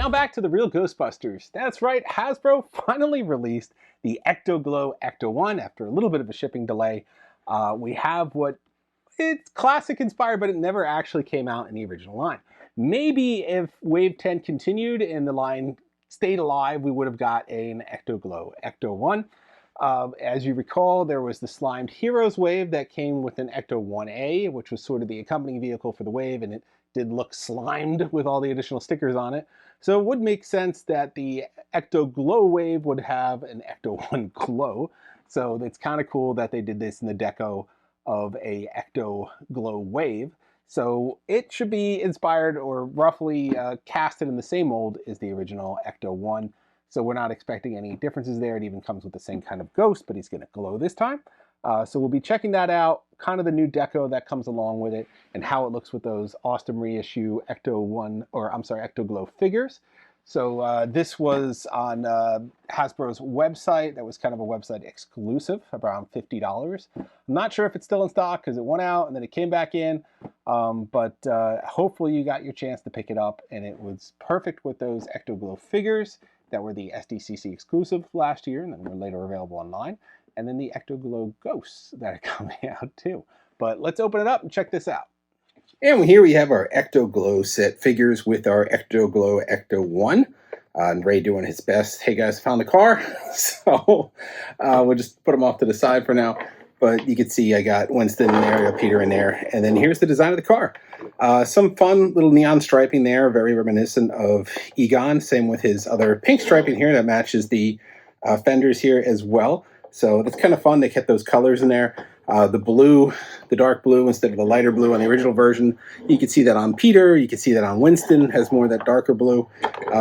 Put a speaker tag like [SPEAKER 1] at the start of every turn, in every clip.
[SPEAKER 1] now back to the real Ghostbusters. That's right, Hasbro finally released the Ecto Glow Ecto-1 after a little bit of a shipping delay. We have what it's classic inspired, but it never actually came out in the original line. Maybe if Wave 10 continued and the line stayed alive, we would have got an Ecto Glow Ecto-1. As you recall, there was the Slimed Heroes wave that came with an Ecto-1A, which was sort of the accompanying vehicle for the wave, and it did look slimed with all the additional stickers on it. So it would make sense that the Ecto Glow wave would have an Ecto-1 Glow. So it's kind of cool that they did this in the deco of a Ecto Glow wave. So it should be inspired or roughly casted in the same mold as the original Ecto-1. So we're not expecting any differences there. It even comes with the same kind of ghost, but he's going to glow this time. So we'll be checking that out, kind of the new deco that comes along with it, and how it looks with those awesome reissue Ecto Glow figures. So this was on Hasbro's website. That was kind of a website exclusive, around $50. I'm not sure if it's still in stock because it went out and then it came back in. But hopefully you got your chance to pick it up, and it was perfect with those Ecto Glow figures that were the SDCC exclusive last year and then were later available online. And then the Ecto Glow Ghosts that are coming out too. But let's open it up and check this out.
[SPEAKER 2] And here we have our Ecto Glow set figures with our Ecto Glow Ecto-1. And Ray doing his best. Hey guys, found the car. So we'll just put them off to the side for now. But you can see I got Winston in there, I got Peter in there. And then here's the design of the car. Some fun little neon striping there, very reminiscent of Egon. Same with his other pink striping here that matches the fenders here as well. So that's kind of fun. They kept those colors in there. The blue, the dark blue instead of the lighter blue on the original version. You can see that on Peter. You can see that on Winston, has more of that darker blue.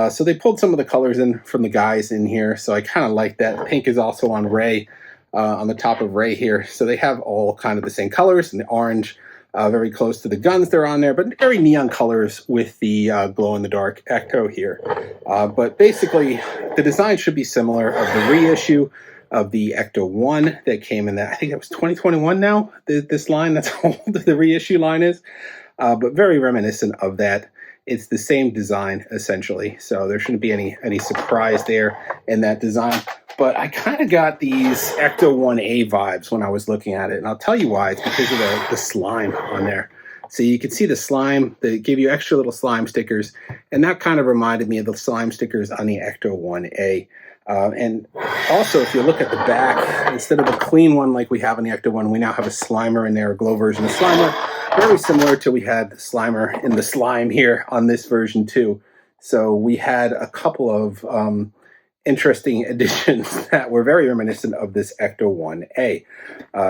[SPEAKER 2] So they pulled some of the colors in from the guys in here. So I kind of like that. Pink is also on Ray, on the top of Ray here. So they have all kind of the same colors, and the orange very close to the guns they're on there, but very neon colors with the glow-in-the-dark Ecto here. But basically, the design should be similar of the reissue of the Ecto-1 that came in that, I think that was 2021 now, this line, that's how old the reissue line is, but very reminiscent of that. It's the same design, essentially, so there shouldn't be any surprise there in that design. But I kind of got these Ecto-1A vibes when I was looking at it, and I'll tell you why. It's because of the slime on there. So you can see the slime. They give you extra little slime stickers, and that kind of reminded me of the slime stickers on the Ecto-1A. And also, if you look at the back, instead of a clean one like we have in the Ecto-1, we now have a Slimer in there, a glow version of Slimer. Very similar to we had the Slimer in the slime here on this version too. So we had a couple of interesting additions that were very reminiscent of this Ecto-1A.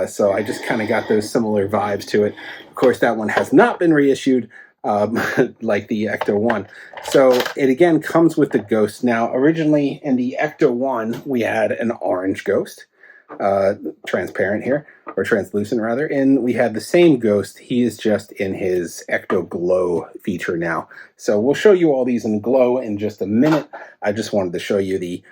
[SPEAKER 2] So I just kind of got those similar vibes to it. Of course, that one has not been reissued. Like the Ecto-1. So it again comes with the ghost. Now, originally in the Ecto-1, we had an orange ghost, transparent here, or translucent rather, and we had the same ghost. He is just in his Ecto Glow feature now. So we'll show you all these in glow in just a minute. I just wanted to show you the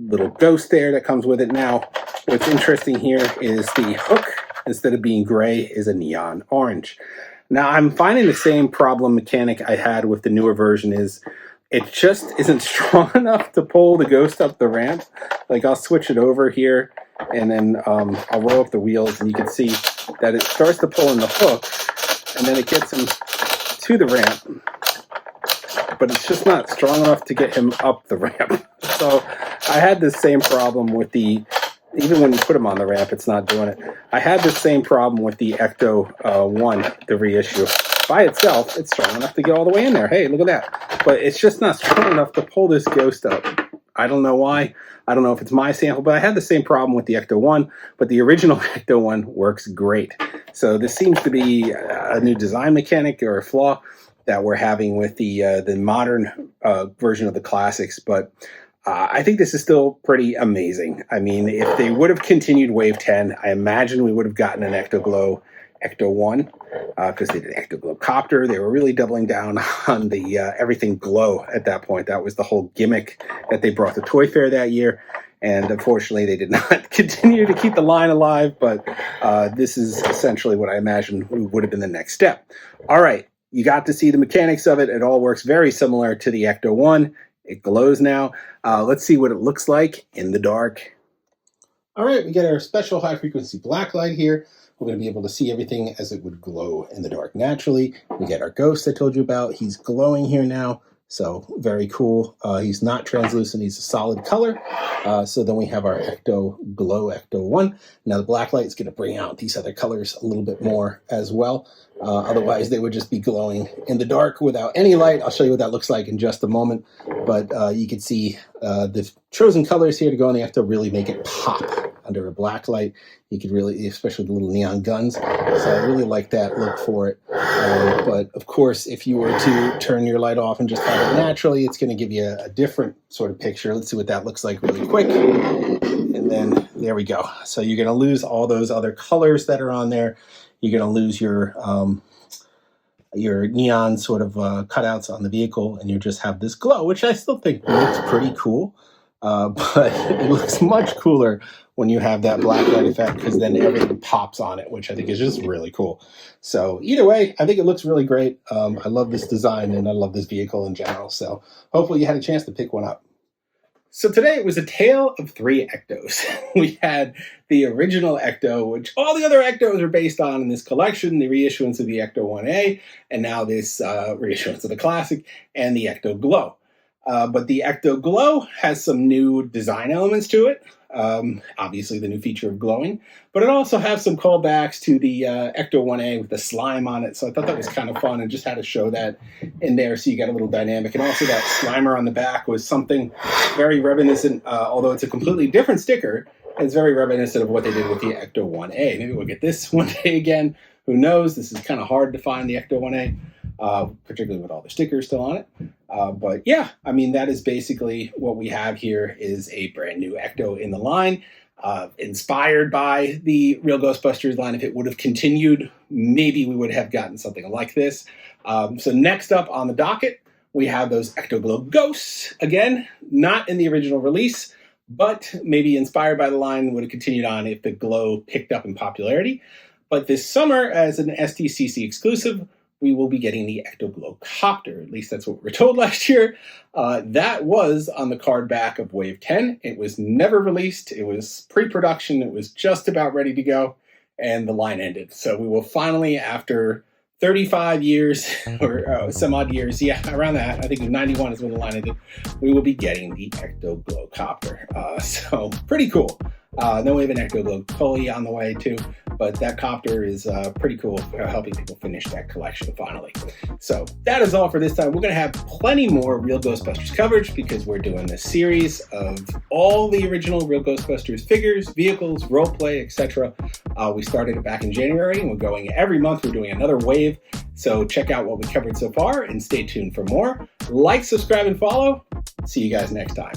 [SPEAKER 2] little ghost there that comes with it. Now, what's interesting here is the hook, instead of being gray, is a neon orange. Now, I'm finding the same problem mechanic I had with the newer version is it just isn't strong enough to pull the ghost up the ramp. Like, I'll switch it over here, and then I'll roll up the wheels, and you can see that it starts to pull in the hook, and then it gets him to the ramp. But it's just not strong enough to get him up the ramp. So I had the same problem with the... Even when you put him on the ramp, it's not doing it. I had the same problem with the Ecto-1, the reissue. By itself, it's strong enough to get all the way in there. Hey, look at that. But it's just not strong enough to pull this ghost up. I don't know why. I don't know if it's my sample, but I had the same problem with the Ecto-1, but the original Ecto-1 works great. So this seems to be a new design mechanic or a flaw that we're having with the modern version of the classics, but I think this is still pretty amazing. I mean, if they would have continued Wave 10, I imagine we would have gotten an Ecto Glow Ecto-1 because they did Ecto Glow Copter. They were really doubling down on the everything glow at that point. That was the whole gimmick that they brought to Toy Fair that year. And unfortunately, they did not continue to keep the line alive. But this is essentially what I imagine would have been the next step. All right. you got to see the mechanics of it. It all works very similar to the Ecto-1. It glows now. Let's see what it looks like in the dark. All right, we get our special high frequency black light here. We're going to be able to see everything as it would glow in the dark naturally. We get our ghost I told you about. He's glowing here now, so very cool. He's not translucent, he's a solid color. So then we have our Ecto Glow Ecto-1. Now the black light is going to bring out these other colors a little bit more as well. Otherwise they would just be glowing in the dark without any light. I'll show you what that looks like in just a moment. But you can see the chosen colors here to go on the Ecto really make it pop under a black light. You could really, especially the little neon guns. So I really like that look for it. But of course, if you were to turn your light off and just have it naturally, it's going to give you a different sort of picture. Let's see what that looks like really quick. And then there we go. So you're going to lose all those other colors that are on there. You're going to lose your neon sort of cutouts on the vehicle, and you just have this glow, which I still think looks pretty cool. But it looks much cooler when you have that black light effect, because then everything pops on it, which I think is just really cool. So either way, I think it looks really great. I love this design, and I love this vehicle in general. So hopefully you had a chance to pick one up. So today it was a tale of three Ectos. We had the original Ecto, which all the other Ectos are based on in this collection, the reissuance of the Ecto-1A, and now this reissuance of the classic, and the Ecto Glow. But the Ecto Glow has some new design elements to it. Obviously the new feature of glowing, but it also has some callbacks to the Ecto-1A with the slime on it. So I thought that was kind of fun, and just had to show that in there so you got a little dynamic. And also that Slimer on the back was something very reminiscent, although it's a completely different sticker. It's very reminiscent of what they did with the Ecto-1A. Maybe we'll get this one day again. Who knows? This is kind of hard to find, the Ecto-1A, particularly with all the stickers still on it. But yeah, I mean, that is basically what we have here, is a brand new Ecto in the line, inspired by the real Ghostbusters line. If it would have continued, maybe we would have gotten something like this. So next up on the docket, we have those Ecto Glow Ghosts. Again, not in the original release, but maybe inspired by the line, would have continued on if the glow picked up in popularity. But this summer, as an STCC exclusive, we will be getting the Ecto Glow Copter. At least that's what we were told last year. That was on the card back of Wave 10. It was never released. It was pre-production. It was just about ready to go, and the line ended. So we will finally, after 35 years, or some odd years, yeah, around that, I think 91 is when the line ended, we will be getting the Ecto Glow Copter. So pretty cool. Then we have an Ecto Glow Pulley on the way too, but that copter is pretty cool, helping people finish that collection finally. So that is all for this time. We're going to have plenty more Real Ghostbusters coverage, because we're doing this series of all the original Real Ghostbusters figures, vehicles, roleplay, etc. We started it back in January, and we're going every month. We're doing another wave. So check out what we covered so far, and stay tuned for more. Like, subscribe, and follow. See you guys next time.